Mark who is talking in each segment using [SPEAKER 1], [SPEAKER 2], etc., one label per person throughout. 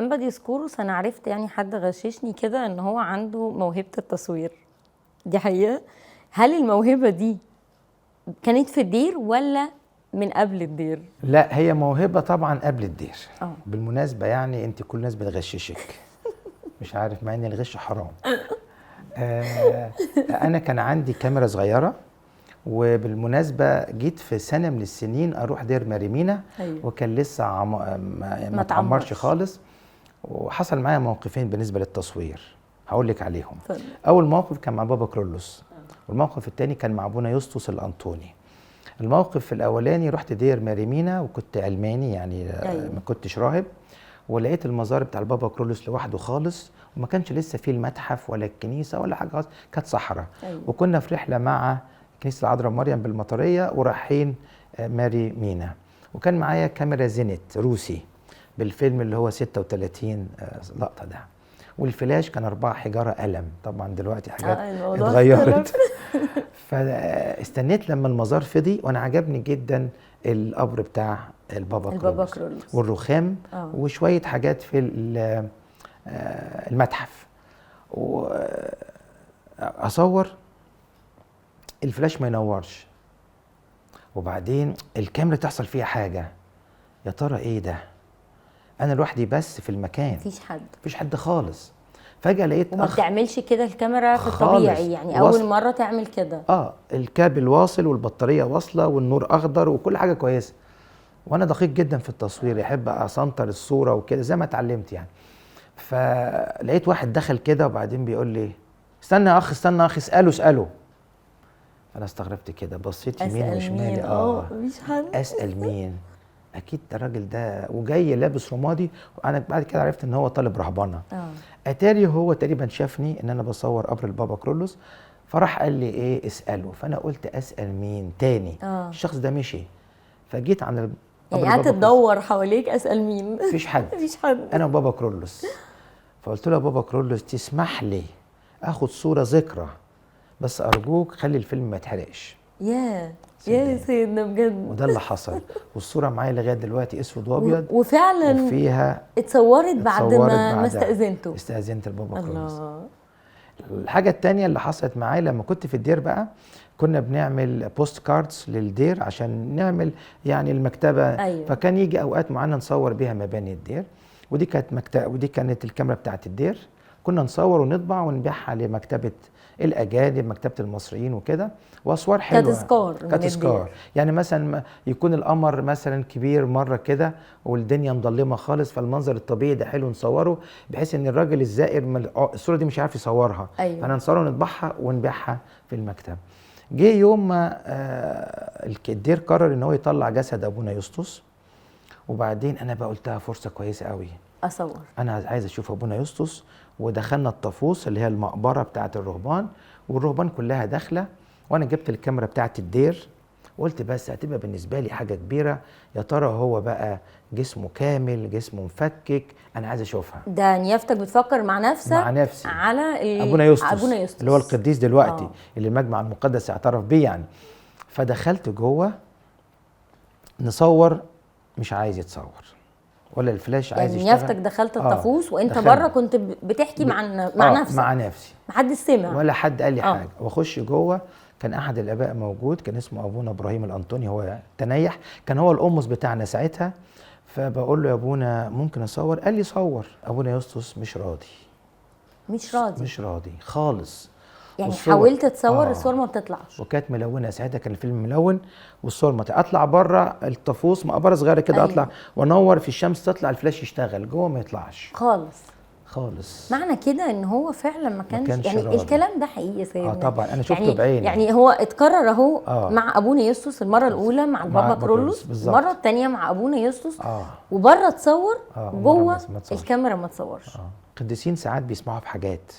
[SPEAKER 1] انبا ديسكوروس انا عرفت يعني حد غششني كده ان هو عنده موهبة التصوير، دي حقيقة؟ هل الموهبة دي كانت في الدير ولا من قبل الدير؟
[SPEAKER 2] لا، هي موهبه طبعا قبل الدير.
[SPEAKER 1] اه
[SPEAKER 2] بالمناسبه يعني انت كل الناس بتغششك، مش عارف مع ان الغش حرام. انا كان عندي كاميرا صغيره، وبالمناسبه جيت في سنه من السنين اروح دير ماريمينا.
[SPEAKER 1] أيوة.
[SPEAKER 2] وكان لسه ما اتعمرش
[SPEAKER 1] تعمرش.
[SPEAKER 2] خالص. وحصل معايا موقفين بالنسبه للتصوير هقول لك عليهم.
[SPEAKER 1] اتفضل.
[SPEAKER 2] اول موقف كان مع بابا كرولوس، والموقف الثاني كان مع ابونا يسطس الانطوني. الموقف الاولاني رحت دير ماريمينا وكنت علماني يعني،
[SPEAKER 1] أيوة.
[SPEAKER 2] ما كنتش راهب، ولقيت المزار بتاع البابا كرولوس لوحده خالص، وما كانش لسه فيه المتحف ولا الكنيسه ولا حاجه خالص، كانت صحراء.
[SPEAKER 1] أيوة.
[SPEAKER 2] وكنا في رحله مع كنيسه العذراء مريم بالمطريه ورايحين ماري مينا، وكان معايا كاميرا زينت روسي بالفيلم اللي هو 36 لقطه ده، والفلاش كان 4 حجاره قلم. طبعا دلوقتي حاجات اتغيرت. فاستنيت لما المزار فضي، وانا عجبني جدا القبر بتاع البابا كرولوس والرخام وشويه حاجات في المتحف. واصور الفلاش ما ينورش، وبعدين الكاميرا تحصل فيها حاجه، يا ترى ايه ده؟ انا لوحدي بس في المكان، مفيش حد خالص. فجأة لقيت
[SPEAKER 1] وما بتعملش كده الكاميرا في الطبيعي يعني اول مرة تعمل كده؟
[SPEAKER 2] الكابل واصل والبطارية واصلة والنور اخضر وكل حاجة كويسة، وانا دقيق جدا في التصوير، يحب اسنتر الصورة وكده زي ما اتعلمت يعني. فلقيت واحد دخل كده وبعدين بيقول لي استنى يا اخ استنى يا اخ، اسأله. انا استغربت كده، بصيت يمين وشمالي.
[SPEAKER 1] مفيش حد.
[SPEAKER 2] اسأل مين؟ اكيد ده الراجل ده، وجاي لابس رمادي، وانا بعد كده عرفت ان هو طالب رهبنه. اتاري هو تقريبا شافني ان انا بصور قبر البابا كرولوس، فراح قال لي ايه اساله، فانا قلت اسال مين تاني؟ الشخص ده مشي، فجيت عن
[SPEAKER 1] يعني قعدت تدور حواليك اسال مين؟
[SPEAKER 2] مفيش حد. انا وبابا كرولوس. فقلت له يا بابا كرولوس تسمح لي اخد صوره ذكرى، بس ارجوك خلي الفيلم ما يتحرقش.
[SPEAKER 1] يا سيدنا بجد.
[SPEAKER 2] وده اللي حصل، والصوره معايا لغايه دلوقتي اسود وابيض،
[SPEAKER 1] وفعلا
[SPEAKER 2] وفيها
[SPEAKER 1] اتصورت بعد ما استأذنته.
[SPEAKER 2] استأذنت البابا كرولوس. الحاجه الثانيه اللي حصلت معايا لما كنت في الدير بقى، كنا بنعمل بوست كاردز للدير عشان نعمل يعني المكتبه.
[SPEAKER 1] أيوة.
[SPEAKER 2] فكان يجي اوقات معانا نصور بيها مباني الدير، ودي كانت الكاميرا بتاعت الدير، كنا نصور ونطبع ونبيعها لمكتبه الاجانب، مكتبه المصريين وكده، واصوار حلوه كتذكار. يعني مثلا يكون القمر مثلا كبير مره كده والدنيا مظلمه خالص، فالمنظر الطبيعي ده حلو نصوره، بحيث ان الراجل الزائر الصوره دي مش عارف يصورها.
[SPEAKER 1] أيوة.
[SPEAKER 2] فانا نصورها ونطبعها ونبيعها في المكتبه. جه يوم ما الدير قرر ان هو يطلع جسد ابونا يسطس، وبعدين انا بقى قلتها فرصه كويسه قوي
[SPEAKER 1] اصور،
[SPEAKER 2] انا عايز اشوف ابونا يسطس. ودخلنا الطافوس اللي هي المقبره بتاعه الرهبان، والرهبان كلها داخله، وانا جبت الكاميرا بتاعه الدير وقلت بس هتبقى بالنسبه لي حاجه كبيره، يا ترى هو بقى جسمه كامل جسمه مفكك، انا عايز اشوفها.
[SPEAKER 1] ده نيافتك بتفكر مع نفسك؟
[SPEAKER 2] مع نفسي
[SPEAKER 1] على
[SPEAKER 2] ابونا يسطس اللي هو القديس دلوقتي اللي المجمع المقدس اعترف بيه يعني. فدخلت جوه نصور، مش عايز يتصور ولا الفلاش عايز يشتغل.
[SPEAKER 1] يعني نيافتك دخلت الطافوس وانت بره كنت بتحكي مع نفسك؟
[SPEAKER 2] مع نفسي،
[SPEAKER 1] محدش سمع
[SPEAKER 2] ولا حد قال لي حاجه. واخش جوه، كان احد الاباء موجود، كان اسمه ابونا ابراهيم الانطوني، هو تنيح، كان هو القمص بتاعنا ساعتها. فبقول له يا ابونا ممكن اصور؟ قال لي صور. ابونا يسطس مش راضي خالص.
[SPEAKER 1] يعني حاولت تصور الصور ما بتطلعش،
[SPEAKER 2] وكانت ملونه ساعتها، كان الفيلم ملون والصور ما اطلع بره الطافوس مقبره صغيره كده. أيوة. اطلع وانور في الشمس تطلع الفلاش يشتغل، جوه ما يطلعش خالص.
[SPEAKER 1] معنى كده ان هو فعلا ما كانش يعني راضي. الكلام ده حقيقي يا سيدنا؟
[SPEAKER 2] طبعا انا شفته بعيني.
[SPEAKER 1] يعني هو اتكرر اهو مع ابونا يسطس المره الاولى مع البابا كرولوس، المره الثانيه مع ابونا يسطس، وبره تصور، جوه الكاميرا ما تصورش.
[SPEAKER 2] قديسين ساعات بيسمعوا في حاجات.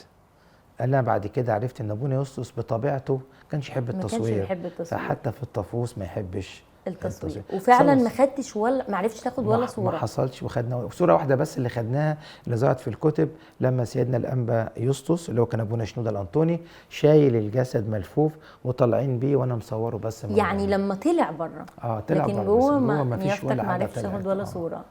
[SPEAKER 2] انا بعد كده عرفت ان ابونا يسطس بطبيعته كانش يحب التصوير، فحتى في الطافوس ما يحبش
[SPEAKER 1] التصوير. وفعلا ما خدتش ولا ما عرفتش تاخد ولا صوره؟
[SPEAKER 2] ما حصلش، وخدنا صوره واحده بس اللي خدناها اللي ظهرت في الكتب، لما سيدنا الانبا يسطس اللي هو كان ابونا شنوده الانطوني شايل الجسد ملفوف وطالعين بيه وانا مصوره بس.
[SPEAKER 1] يعني لما طلع بره
[SPEAKER 2] طلع
[SPEAKER 1] لكن
[SPEAKER 2] بره
[SPEAKER 1] جوه ما فيش ولا حاجه، ما عرفتش تاخد ولا صوره.